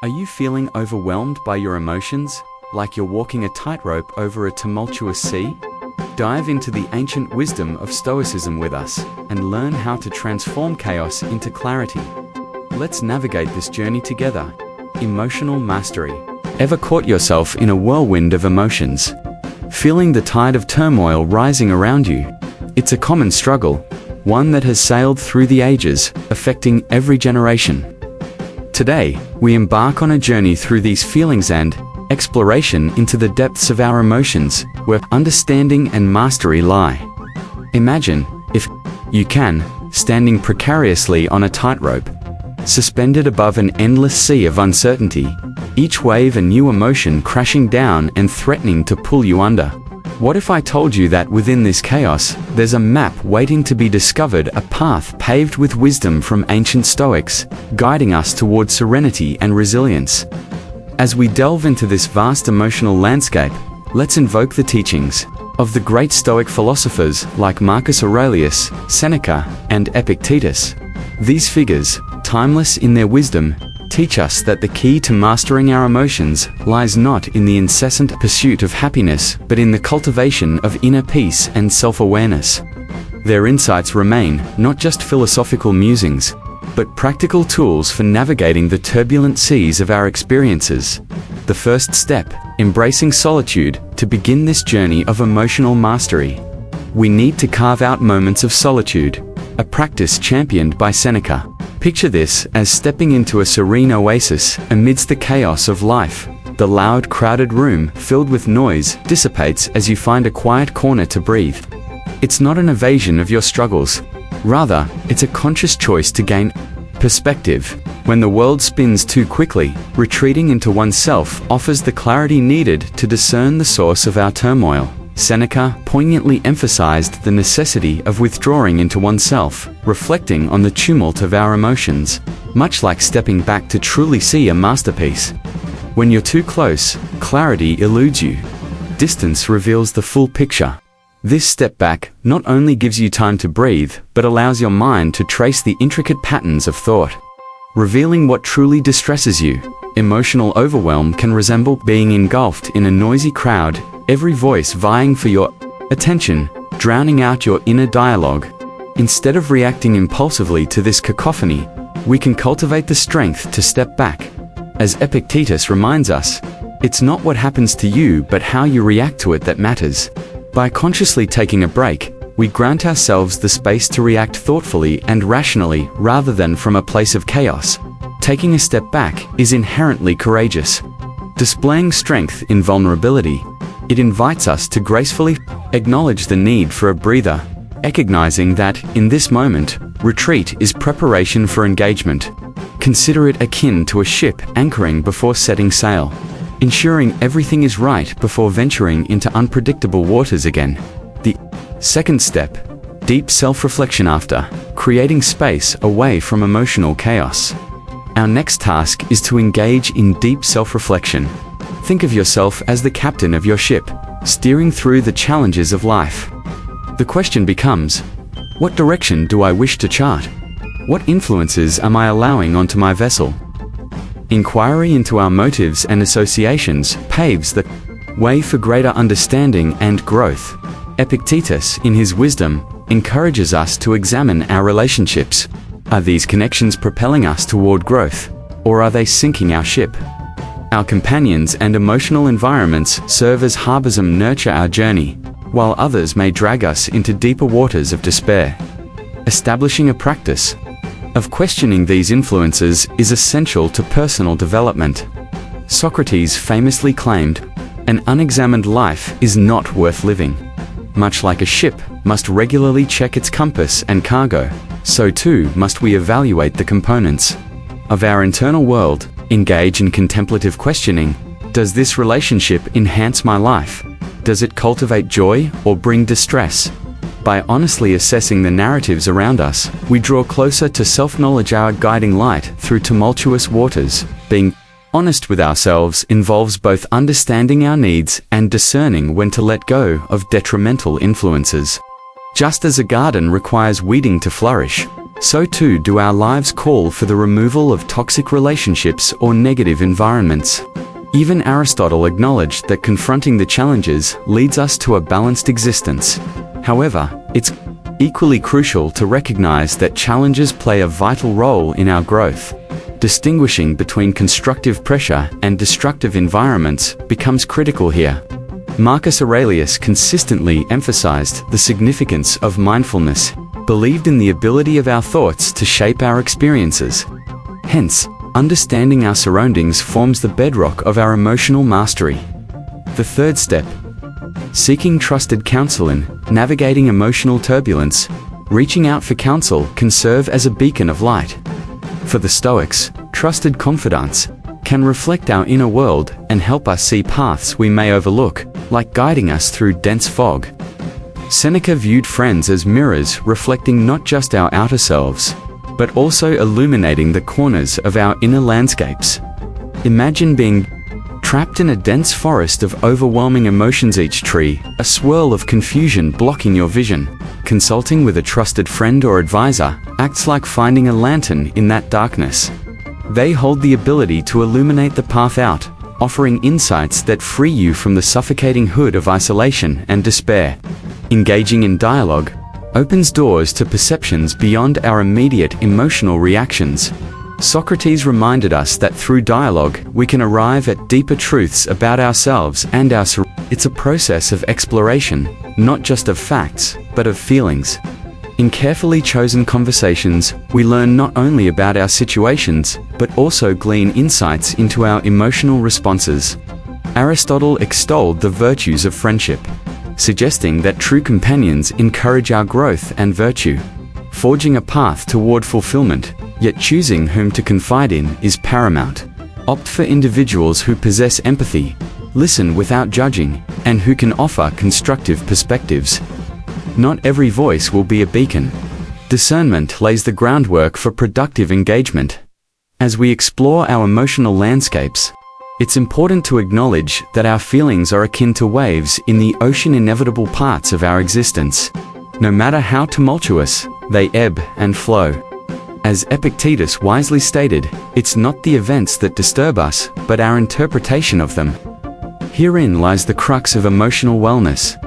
Are you feeling overwhelmed by your emotions, like you're walking a tightrope over a tumultuous sea? Dive into the ancient wisdom of Stoicism with us, and learn how to transform chaos into clarity. Let's navigate this journey together. Emotional mastery. Ever caught yourself in a whirlwind of emotions? Feeling the tide of turmoil rising around you? It's a common struggle, one that has sailed through the ages, affecting every generation. Today, we embark on a journey through these feelings and exploration into the depths of our emotions, where understanding and mastery lie. Imagine, if you can, standing precariously on a tightrope, suspended above an endless sea of uncertainty, each wave a new emotion crashing down and threatening to pull you under. What if I told you that within this chaos, there's a map waiting to be discovered, a path paved with wisdom from ancient Stoics, guiding us toward serenity and resilience? As we delve into this vast emotional landscape, let's invoke the teachings of the great Stoic philosophers like Marcus Aurelius, Seneca, and Epictetus. These figures, timeless in their wisdom, teach us that the key to mastering our emotions lies not in the incessant pursuit of happiness, but in the cultivation of inner peace and self-awareness. Their insights remain not just philosophical musings, but practical tools for navigating the turbulent seas of our experiences. The first step, embracing solitude, to begin this journey of emotional mastery. We need to carve out moments of solitude, a practice championed by Seneca. Picture this as stepping into a serene oasis amidst the chaos of life. The loud, crowded room, filled with noise, dissipates as you find a quiet corner to breathe. It's not an evasion of your struggles. Rather, it's a conscious choice to gain perspective. When the world spins too quickly, retreating into oneself offers the clarity needed to discern the source of our turmoil. Seneca poignantly emphasized the necessity of withdrawing into oneself, reflecting on the tumult of our emotions, much like stepping back to truly see a masterpiece. When you're too close, clarity eludes you. Distance reveals the full picture. This step back not only gives you time to breathe, but allows your mind to trace the intricate patterns of thought, revealing what truly distresses you. Emotional overwhelm can resemble being engulfed in a noisy crowd, every voice vying for your attention, drowning out your inner dialogue. Instead of reacting impulsively to this cacophony, we can cultivate the strength to step back. As Epictetus reminds us, it's not what happens to you but how you react to it that matters. By consciously taking a break, we grant ourselves the space to react thoughtfully and rationally rather than from a place of chaos. Taking a step back is inherently courageous. Displaying strength in vulnerability, it invites us to gracefully acknowledge the need for a breather, recognizing that, in this moment, retreat is preparation for engagement. Consider it akin to a ship anchoring before setting sail, ensuring everything is right before venturing into unpredictable waters again. The second step, deep self-reflection after creating space away from emotional chaos. Our next task is to engage in deep self-reflection. Think of yourself as the captain of your ship, steering through the challenges of life. The question becomes, what direction do I wish to chart? What influences am I allowing onto my vessel? Inquiry into our motives and associations paves the way for greater understanding and growth. Epictetus, in his wisdom, encourages us to examine our relationships. Are these connections propelling us toward growth, or are they sinking our ship? Our companions and emotional environments serve as harbors and nurture our journey, while others may drag us into deeper waters of despair. Establishing a practice of questioning these influences is essential to personal development. Socrates famously claimed, "An unexamined life is not worth living." Much like a ship must regularly check its compass and cargo, so too must we evaluate the components of our internal world. Engage in contemplative questioning. Does this relationship enhance my life? Does it cultivate joy or bring distress? By honestly assessing the narratives around us, we draw closer to self-knowledge, our guiding light through tumultuous waters. Being honest with ourselves involves both understanding our needs and discerning when to let go of detrimental influences. Just as a garden requires weeding to flourish, so too do our lives call for the removal of toxic relationships or negative environments. Even Aristotle acknowledged that confronting the challenges leads us to a balanced existence. However, it's equally crucial to recognize that challenges play a vital role in our growth. Distinguishing between constructive pressure and destructive environments becomes critical here. Marcus Aurelius consistently emphasized the significance of mindfulness, believed in the ability of our thoughts to shape our experiences. Hence, understanding our surroundings forms the bedrock of our emotional mastery. The third step: seeking trusted counsel in navigating emotional turbulence. Reaching out for counsel can serve as a beacon of light. For the Stoics, trusted confidants can reflect our inner world and help us see paths we may overlook, like guiding us through dense fog. Seneca viewed friends as mirrors reflecting not just our outer selves, but also illuminating the corners of our inner landscapes. Imagine being trapped in a dense forest of overwhelming emotions, each tree a swirl of confusion blocking your vision. Consulting with a trusted friend or advisor acts like finding a lantern in that darkness. They hold the ability to illuminate the path out, offering insights that free you from the suffocating hood of isolation and despair. Engaging in dialogue opens doors to perceptions beyond our immediate emotional reactions. Socrates reminded us that through dialogue, we can arrive at deeper truths about ourselves and our surroundings. It's a process of exploration, not just of facts, but of feelings. In carefully chosen conversations, we learn not only about our situations, but also glean insights into our emotional responses. Aristotle extolled the virtues of friendship, suggesting that true companions encourage our growth and virtue. Forging a path toward fulfillment, yet choosing whom to confide in, is paramount. Opt for individuals who possess empathy, listen without judging, and who can offer constructive perspectives. Not every voice will be a beacon. Discernment lays the groundwork for productive engagement. As we explore our emotional landscapes, it's important to acknowledge that our feelings are akin to waves in the ocean, inevitable parts of our existence. No matter how tumultuous, they ebb and flow. As Epictetus wisely stated, it's not the events that disturb us, but our interpretation of them. Herein lies the crux of emotional wellness.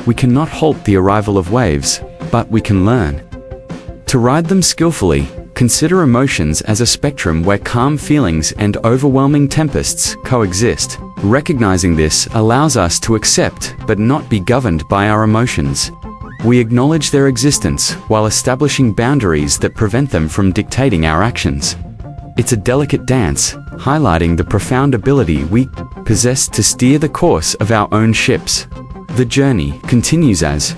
We cannot halt the arrival of waves, but we can learn to ride them skillfully. Consider emotions as a spectrum where calm feelings and overwhelming tempests coexist. Recognizing this allows us to accept but not be governed by our emotions. We acknowledge their existence while establishing boundaries that prevent them from dictating our actions. It's a delicate dance, highlighting the profound ability we possess to steer the course of our own ships. The journey continues as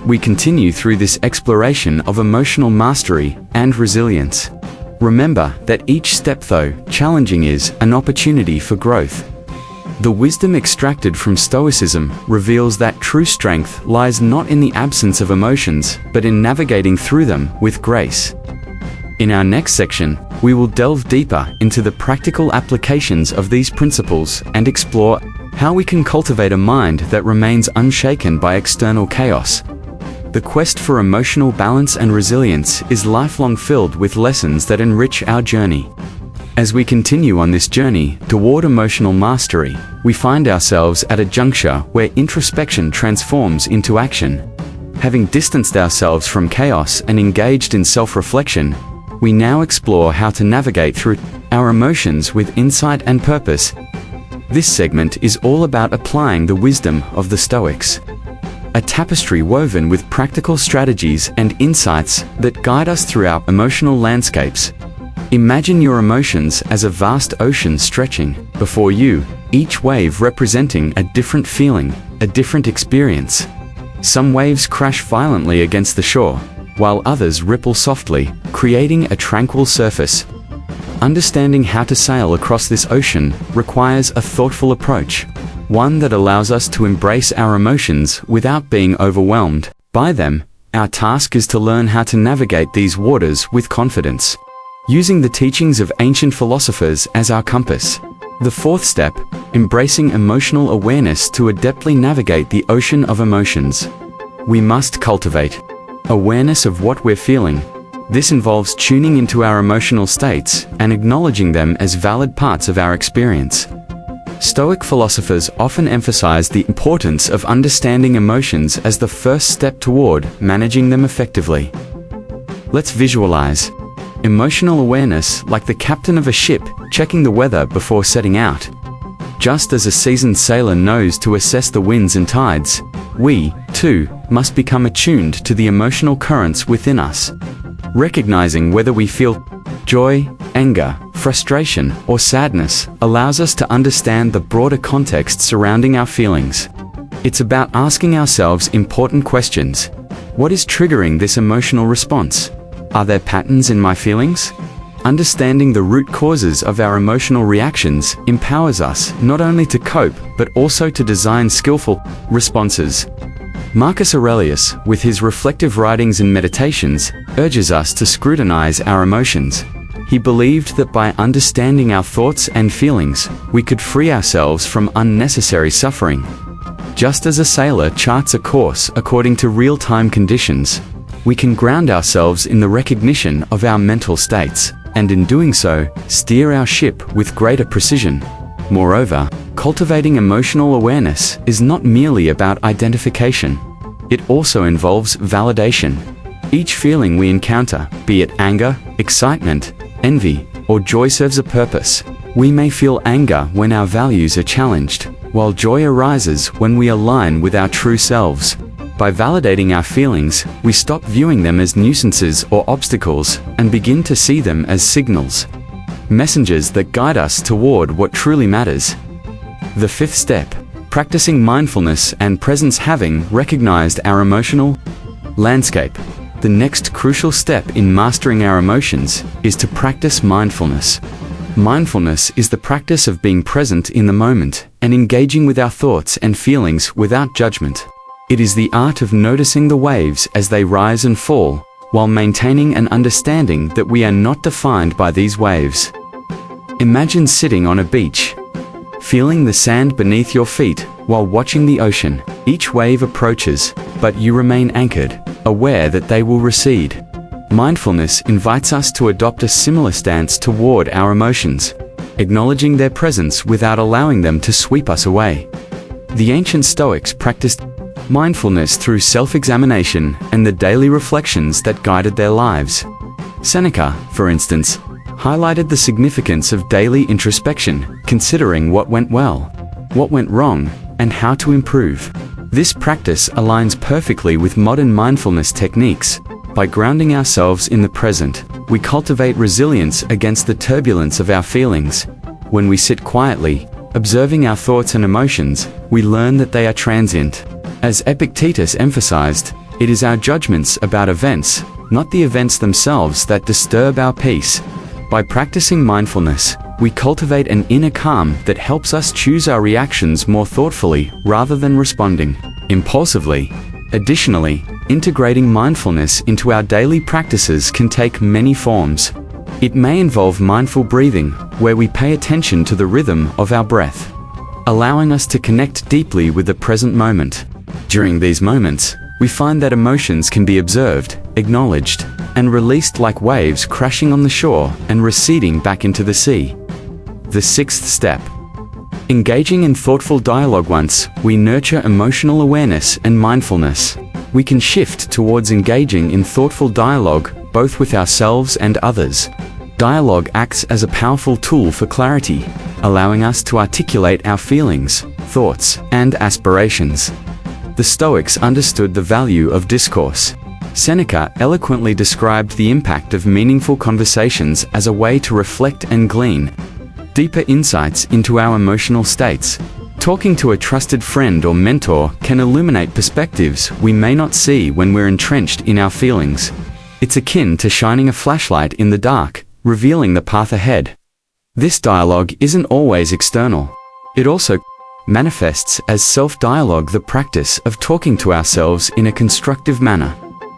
we continue through this exploration of emotional mastery and resilience. Remember that each step, though challenging, is an opportunity for growth. The wisdom extracted from Stoicism reveals that true strength lies not in the absence of emotions, but in navigating through them with grace. In our next section, we will delve deeper into the practical applications of these principles and explore how we can cultivate a mind that remains unshaken by external chaos. The quest for emotional balance and resilience is lifelong, filled with lessons that enrich our journey. As we continue on this journey toward emotional mastery, we find ourselves at a juncture where introspection transforms into action. Having distanced ourselves from chaos and engaged in self-reflection, we now explore how to navigate through our emotions with insight and purpose. This segment is all about applying the wisdom of the Stoics, a tapestry woven with practical strategies and insights that guide us through our emotional landscapes. Imagine your emotions as a vast ocean stretching before you, each wave representing a different feeling, a different experience. Some waves crash violently against the shore, while others ripple softly, creating a tranquil surface. Understanding how to sail across this ocean requires a thoughtful approach, one that allows us to embrace our emotions without being overwhelmed by them. Our task is to learn how to navigate these waters with confidence, using the teachings of ancient philosophers as our compass. The fourth step, embracing emotional awareness to adeptly navigate the ocean of emotions. We must cultivate awareness of what we're feeling, This involves tuning into our emotional states and acknowledging them as valid parts of our experience. Stoic philosophers often emphasize the importance of understanding emotions as the first step toward managing them effectively. Let's visualize emotional awareness like the captain of a ship checking the weather before setting out. Just as a seasoned sailor knows to assess the winds and tides, we, too, must become attuned to the emotional currents within us. Recognizing whether we feel joy, anger, frustration, or sadness allows us to understand the broader context surrounding our feelings. It's about asking ourselves important questions. What is triggering this emotional response? Are there patterns in my feelings? Understanding the root causes of our emotional reactions empowers us not only to cope, but also to design skillful responses. Marcus Aurelius, with his reflective writings and meditations, urges us to scrutinize our emotions. He believed that by understanding our thoughts and feelings, we could free ourselves from unnecessary suffering. Just as a sailor charts a course according to real-time conditions, we can ground ourselves in the recognition of our mental states, and in doing so, steer our ship with greater precision. Moreover, cultivating emotional awareness is not merely about identification. It also involves validation. Each feeling we encounter, be it anger, excitement, envy, or joy, serves a purpose. We may feel anger when our values are challenged, while joy arises when we align with our true selves. By validating our feelings, we stop viewing them as nuisances or obstacles and begin to see them as signals, messengers that guide us toward what truly matters. The fifth step, practicing mindfulness and presence. Having recognized our emotional landscape, the next crucial step in mastering our emotions is to practice mindfulness. Mindfulness is the practice of being present in the moment and engaging with our thoughts and feelings without judgment. It is the art of noticing the waves as they rise and fall, while maintaining an understanding that we are not defined by these waves. Imagine sitting on a beach, feeling the sand beneath your feet while watching the ocean. Each wave approaches, but you remain anchored, aware that they will recede. Mindfulness invites us to adopt a similar stance toward our emotions, acknowledging their presence without allowing them to sweep us away. The ancient Stoics practiced mindfulness through self-examination and the daily reflections that guided their lives. Seneca, for instance, highlighted the significance of daily introspection, considering what went well, what went wrong, and how to improve. This practice aligns perfectly with modern mindfulness techniques. By grounding ourselves in the present, we cultivate resilience against the turbulence of our feelings. When we sit quietly, observing our thoughts and emotions, we learn that they are transient. As Epictetus emphasized, it is our judgments about events, not the events themselves, that disturb our peace. By practicing mindfulness, we cultivate an inner calm that helps us choose our reactions more thoughtfully rather than responding impulsively. Additionally, integrating mindfulness into our daily practices can take many forms. It may involve mindful breathing, where we pay attention to the rhythm of our breath, allowing us to connect deeply with the present moment. During these moments, we find that emotions can be observed, acknowledged, and released like waves crashing on the shore and receding back into the sea. The sixth step, engaging in thoughtful dialogue. Once we nurture emotional awareness and mindfulness, we can shift towards engaging in thoughtful dialogue, both with ourselves and others. Dialogue acts as a powerful tool for clarity, allowing us to articulate our feelings, thoughts, and aspirations. The Stoics understood the value of discourse. Seneca eloquently described the impact of meaningful conversations as a way to reflect and glean deeper insights into our emotional states. Talking to a trusted friend or mentor can illuminate perspectives we may not see when we're entrenched in our feelings. It's akin to shining a flashlight in the dark, revealing the path ahead. This dialogue isn't always external. It also manifests as self-dialogue, the practice of talking to ourselves in a constructive manner.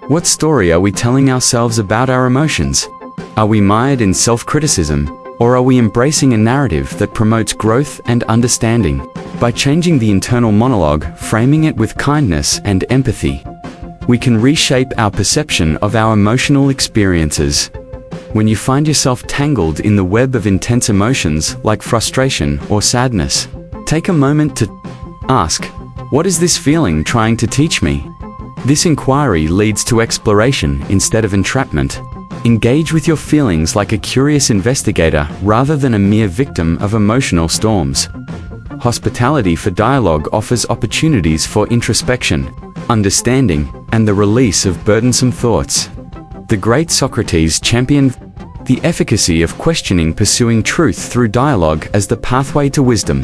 What story are we telling ourselves about our emotions? Are we mired in self-criticism, or are we embracing a narrative that promotes growth and understanding? By changing the internal monologue, framing it with kindness and empathy, we can reshape our perception of our emotional experiences. When you find yourself tangled in the web of intense emotions like frustration or sadness, take a moment to ask, what is this feeling trying to teach me? This inquiry leads to exploration instead of entrapment. Engage with your feelings like a curious investigator rather than a mere victim of emotional storms. Hospitality for dialogue offers opportunities for introspection, understanding, and the release of burdensome thoughts. The great Socrates championed the efficacy of questioning, pursuing truth through dialogue as the pathway to wisdom.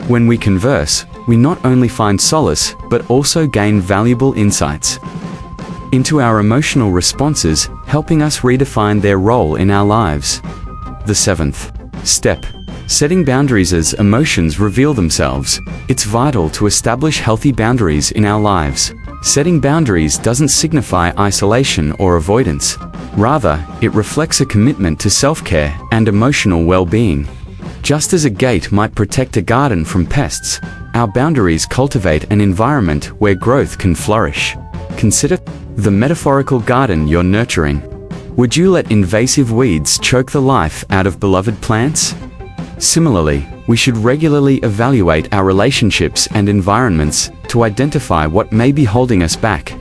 When we converse, we not only find solace, but also gain valuable insights into our emotional responses, helping us redefine their role in our lives. The seventh step: setting boundaries. As emotions reveal themselves, it's vital to establish healthy boundaries in our lives. Setting boundaries doesn't signify isolation or avoidance. Rather, it reflects a commitment to self-care and emotional well-being. Just as a gate might protect a garden from pests, our boundaries cultivate an environment where growth can flourish. Consider the metaphorical garden you're nurturing. Would you let invasive weeds choke the life out of beloved plants? Similarly, we should regularly evaluate our relationships and environments to identify what may be holding us back.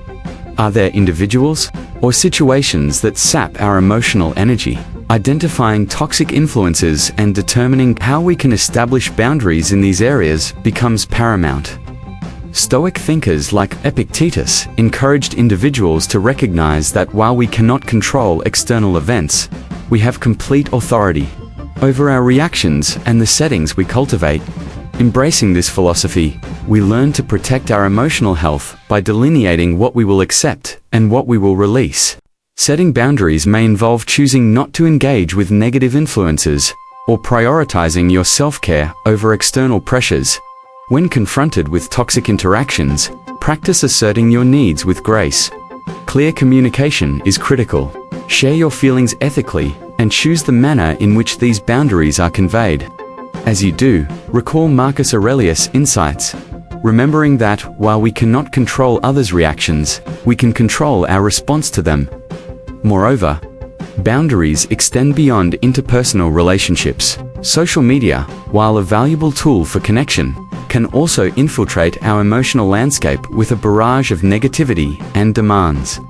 Are there individuals or situations that sap our emotional energy? Identifying toxic influences and determining how we can establish boundaries in these areas becomes paramount. Stoic thinkers like Epictetus encouraged individuals to recognize that while we cannot control external events, we have complete authority over our reactions and the settings we cultivate. Embracing this philosophy, we learn to protect our emotional health by delineating what we will accept and what we will release. Setting boundaries may involve choosing not to engage with negative influences or prioritizing your self-care over external pressures. When confronted with toxic interactions, practice asserting your needs with grace. Clear communication is critical. Share your feelings ethically and choose the manner in which these boundaries are conveyed. As you do, recall Marcus Aurelius' insights, remembering that while we cannot control others' reactions, we can control our response to them. Moreover, boundaries extend beyond interpersonal relationships. Social media, while a valuable tool for connection, can also infiltrate our emotional landscape with a barrage of negativity and demands.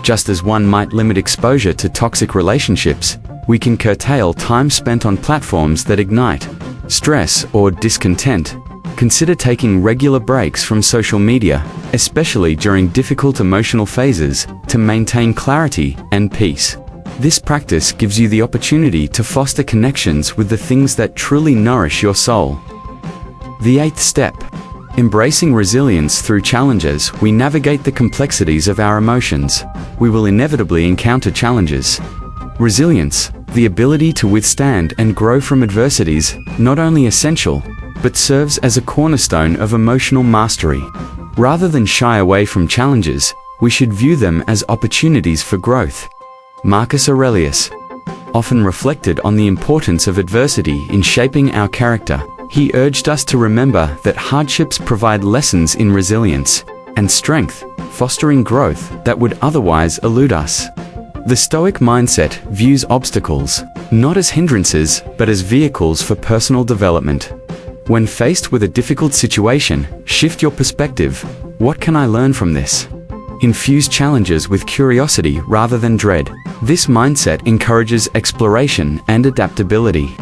Just as one might limit exposure to toxic relationships, we can curtail time spent on platforms that ignite stress or discontent. Consider taking regular breaks from social media, especially during difficult emotional phases, to maintain clarity and peace. This practice gives you the opportunity to foster connections with the things that truly nourish your soul. The eighth step: embracing resilience. Through challenges, we navigate the complexities of our emotions. We will inevitably encounter challenges. Resilience, the ability to withstand and grow from adversities, not only essential, but serves as a cornerstone of emotional mastery. Rather than shy away from challenges, we should view them as opportunities for growth. Marcus Aurelius often reflected on the importance of adversity in shaping our character. He urged us to remember that hardships provide lessons in resilience and strength, fostering growth that would otherwise elude us. The Stoic mindset views obstacles not as hindrances, but as vehicles for personal development. When faced with a difficult situation, shift your perspective. What can I learn from this? Infuse challenges with curiosity rather than dread. This mindset encourages exploration and adaptability.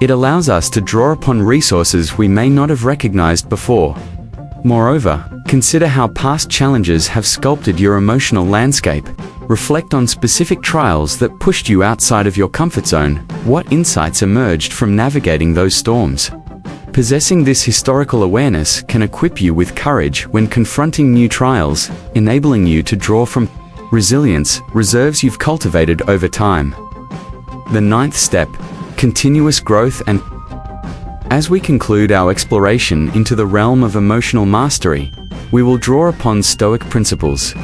It allows us to draw upon resources we may not have recognized before. Moreover, consider how past challenges have sculpted your emotional landscape. Reflect on specific trials that pushed you outside of your comfort zone. What insights emerged from navigating those storms? Possessing this historical awareness can equip you with courage when confronting new trials, enabling you to draw from resilience reserves you've cultivated over time. The ninth step: continuous growth. And as we conclude our exploration into the realm of emotional mastery, we will draw upon Stoic principles,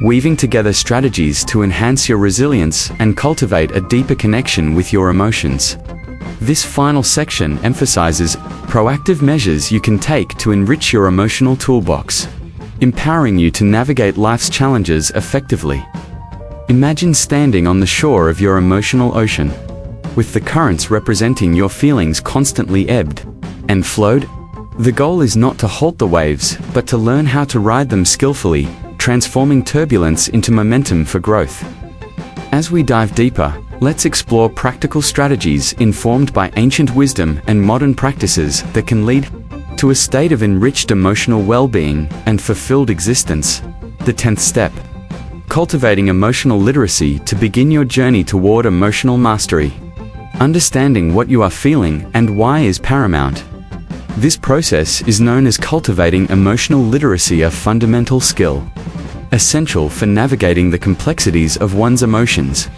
weaving together strategies to enhance your resilience and cultivate a deeper connection with your emotions. This final section emphasizes proactive measures you can take to enrich your emotional toolbox. empowering you to navigate life's challenges effectively. Imagine standing on the shore of your emotional ocean, with the currents representing your feelings constantly ebbed and flowed. The goal is not to halt the waves, but to learn how to ride them skillfully, transforming turbulence into momentum for growth. As we dive deeper, let's explore practical strategies informed by ancient wisdom and modern practices that can lead to a state of enriched emotional well-being and fulfilled existence. The 10th step: cultivating emotional literacy to begin your journey toward emotional mastery. Understanding what you are feeling and why is paramount. This process is known as cultivating emotional literacy, a fundamental skill essential for navigating the complexities of one's emotions.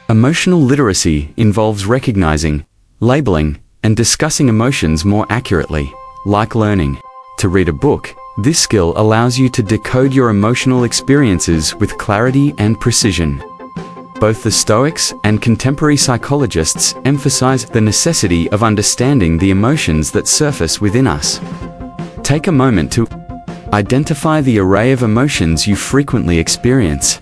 Emotional literacy involves recognizing, labeling, and discussing emotions more accurately. Like learning to read a book, this skill allows you to decode your emotional experiences with clarity and precision. Both the Stoics and contemporary psychologists emphasize the necessity of understanding the emotions that surface within us. Take a moment to identify the array of emotions you frequently experience.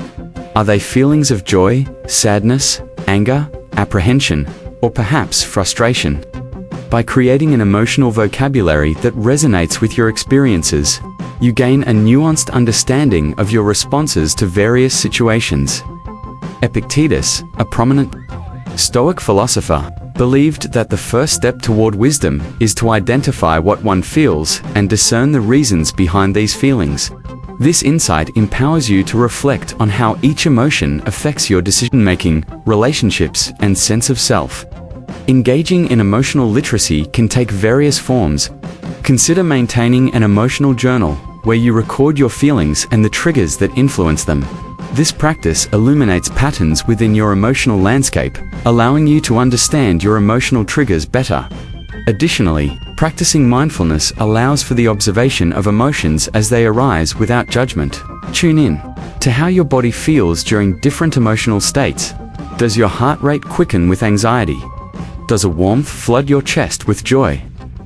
Are they feelings of joy, sadness, anger, apprehension, or perhaps frustration? By creating an emotional vocabulary that resonates with your experiences, you gain a nuanced understanding of your responses to various situations. Epictetus, a prominent Stoic philosopher, believed that the first step toward wisdom is to identify what one feels and discern the reasons behind these feelings. This insight empowers you to reflect on how each emotion affects your decision-making, relationships, and sense of self. Engaging in emotional literacy can take various forms. Consider maintaining an emotional journal, where you record your feelings and the triggers that influence them. This practice illuminates patterns within your emotional landscape, allowing you to understand your emotional triggers better. Additionally, practicing mindfulness allows for the observation of emotions as they arise without judgment. Tune in to how your body feels during different emotional states. Does your heart rate quicken with anxiety? Does a warmth flood your chest with joy?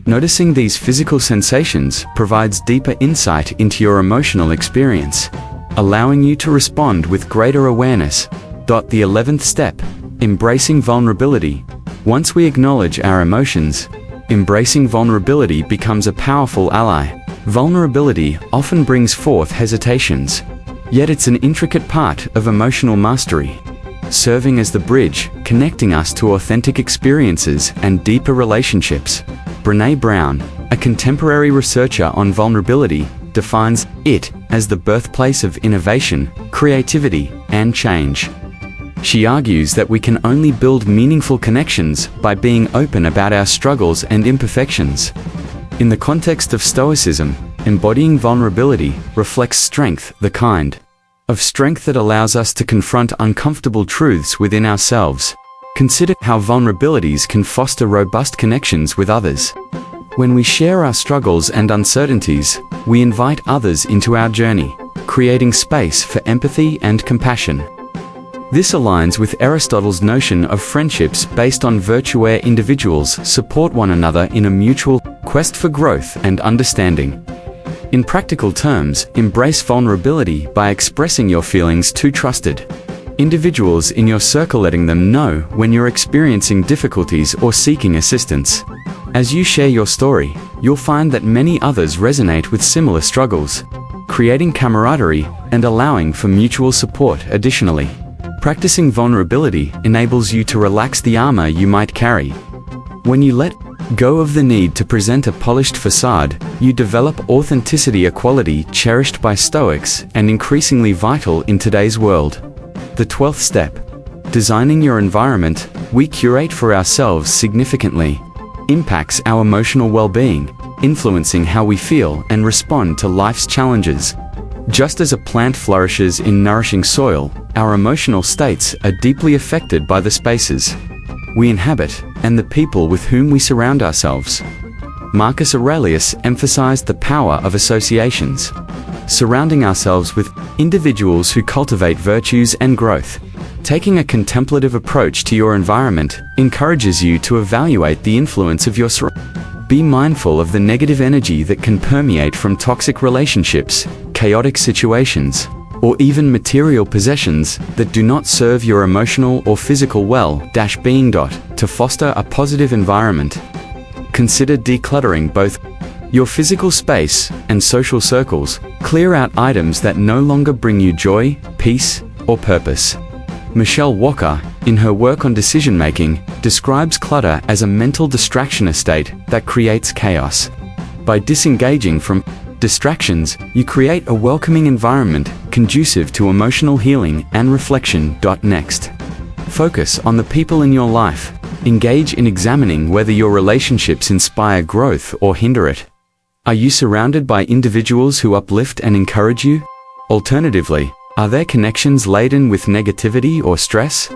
Noticing these physical sensations provides deeper insight into your emotional experience, allowing you to respond with greater awareness. The 11th step: embracing vulnerability. Once we acknowledge our emotions, embracing vulnerability becomes a powerful ally. Vulnerability often brings forth hesitations, yet it's an intricate part of emotional mastery, serving as the bridge connecting us to authentic experiences and deeper relationships. Brené Brown, a contemporary researcher on vulnerability, defines it as the birthplace of innovation, creativity, and change. She argues that we can only build meaningful connections by being open about our struggles and imperfections. In the context of Stoicism, embodying vulnerability reflects strength, the kind of strength that allows us to confront uncomfortable truths within ourselves. Consider how vulnerabilities can foster robust connections with others. When we share our struggles and uncertainties, we invite others into our journey, creating space for empathy and compassion. This aligns with Aristotle's notion of friendships based on virtue, where individuals support one another in a mutual quest for growth and understanding. In practical terms, embrace vulnerability by expressing your feelings to trusted individuals in your circle, letting them know when you're experiencing difficulties or seeking assistance. As you share your story, you'll find that many others resonate with similar struggles, creating camaraderie and allowing for mutual support. Additionally, practicing vulnerability enables you to relax the armor you might carry. When you let go of the need to present a polished facade, you develop authenticity, a quality cherished by Stoics and increasingly vital in today's world. The 12th step: designing your environment we curate for ourselves significantly impacts our emotional well-being, influencing how we feel and respond to life's challenges. Just as a plant flourishes in nourishing soil, our emotional states are deeply affected by the spaces we inhabit and the people with whom we surround ourselves. Marcus Aurelius emphasized the power of associations, surrounding ourselves with individuals who cultivate virtues and growth. Taking a contemplative approach to your environment encourages you to evaluate the influence of your surroundings. Be mindful of the negative energy that can permeate from toxic relationships, chaotic situations, or even material possessions that do not serve your emotional or physical well-being. To foster a positive environment, consider decluttering both your physical space and social circles. Clear out items that no longer bring you joy, peace, or purpose. Michelle Walker, in her work on decision-making, describes clutter as a mental distraction state that creates chaos. By disengaging from distractions, you create a welcoming environment conducive to emotional healing and reflection. Next, focus on the people in your life. Engage in examining whether your relationships inspire growth or hinder it. Are you surrounded by individuals who uplift and encourage you? Alternatively, are there connections laden with negativity or stress?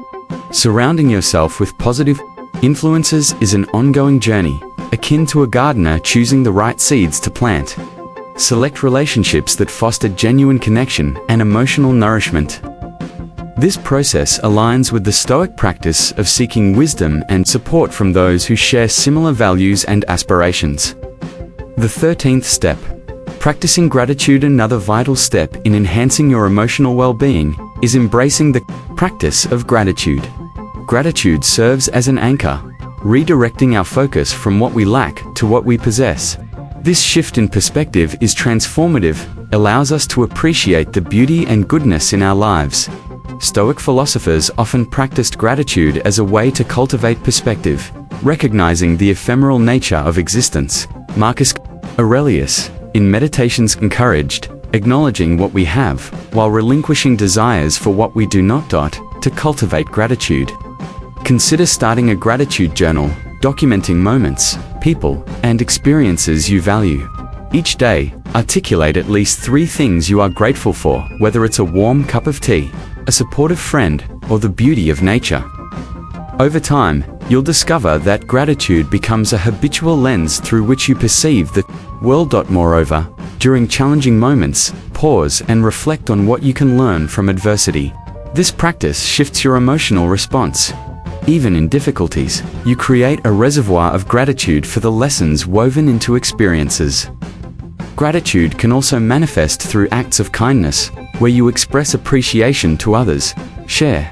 Surrounding yourself with positive influences is an ongoing journey, akin to a gardener choosing the right seeds to plant. Select relationships that foster genuine connection and emotional nourishment. This process aligns with the Stoic practice of seeking wisdom and support from those who share similar values and aspirations. The 13th step. Practicing gratitude. Another vital step in enhancing your emotional well-being is embracing the practice of gratitude. Gratitude serves as an anchor, redirecting our focus from what we lack to what we possess. This shift in perspective is transformative, allows us to appreciate the beauty and goodness in our lives. Stoic philosophers often practiced gratitude as a way to cultivate perspective, recognizing the ephemeral nature of existence. Marcus Aurelius, in Meditations, encouraged acknowledging what we have while relinquishing desires for what we do not. To cultivate gratitude, consider starting a gratitude journal, documenting moments, people, and experiences you value. Each day, articulate at least 3 things you are grateful for, whether it's a warm cup of tea, a supportive friend, or the beauty of nature. Over time, you'll discover that gratitude becomes a habitual lens through which you perceive the world. Moreover, during challenging moments, pause and reflect on what you can learn from adversity. This practice shifts your emotional response. Even in difficulties, you create a reservoir of gratitude for the lessons woven into experiences. Gratitude can also manifest through acts of kindness, where you express appreciation to others, share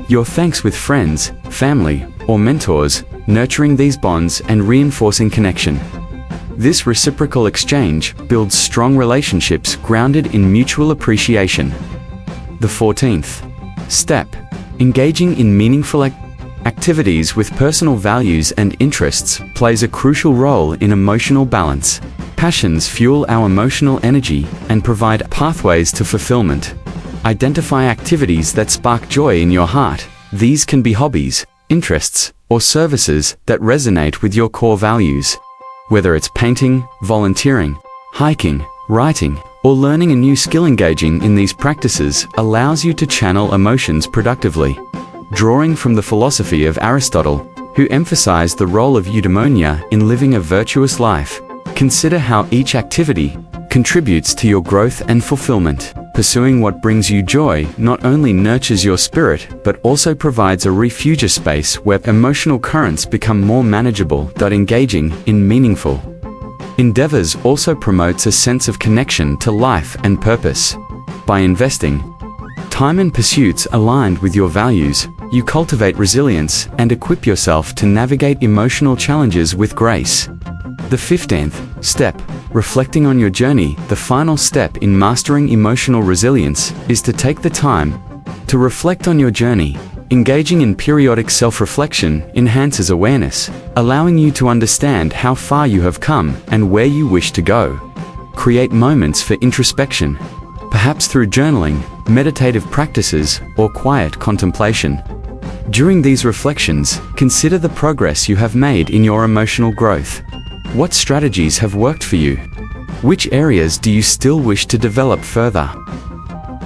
your thanks with friends, family, or mentors, nurturing these bonds and reinforcing connection. This reciprocal exchange builds strong relationships grounded in mutual appreciation. The 14th step. Engaging in meaningful activities with personal values and interests plays a crucial role in emotional balance. Passions fuel our emotional energy and provide pathways to fulfillment. Identify activities that spark joy in your heart. These can be hobbies, interests, or services that resonate with your core values. Whether it's painting, volunteering, hiking, writing, or learning a new skill, engaging in these practices allows you to channel emotions productively. Drawing from the philosophy of Aristotle, who emphasized the role of eudaimonia in living a virtuous life, consider how each activity contributes to your growth and fulfillment. Pursuing what brings you joy not only nurtures your spirit, but also provides a refuge space where emotional currents become more manageable. Engaging in meaningful endeavors also promotes a sense of connection to life and purpose. By investing time in pursuits aligned with your values, you cultivate resilience and equip yourself to navigate emotional challenges with grace. The 15th step. Reflecting on your journey. The final step in mastering emotional resilience is to take the time to reflect on your journey. Engaging in periodic self-reflection enhances awareness, allowing you to understand how far you have come and where you wish to go. Create moments for introspection, perhaps through journaling, meditative practices, or quiet contemplation. During these reflections, consider the progress you have made in your emotional growth. What strategies have worked for you? Which areas do you still wish to develop further?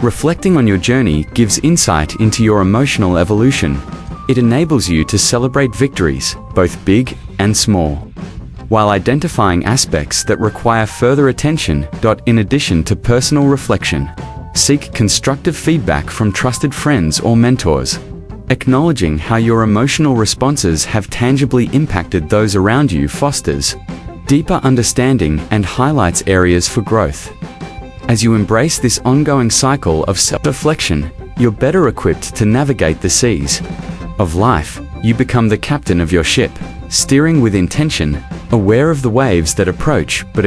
Reflecting on your journey gives insight into your emotional evolution. It enables you to celebrate victories, both big and small, while identifying aspects that require further attention. In addition to personal reflection, seek constructive feedback from trusted friends or mentors. Acknowledging how your emotional responses have tangibly impacted those around you fosters deeper understanding and highlights areas for growth. As you embrace this ongoing cycle of self-reflection, you're better equipped to navigate the seas of life. You become the captain of your ship, steering with intention, aware of the waves that approach, but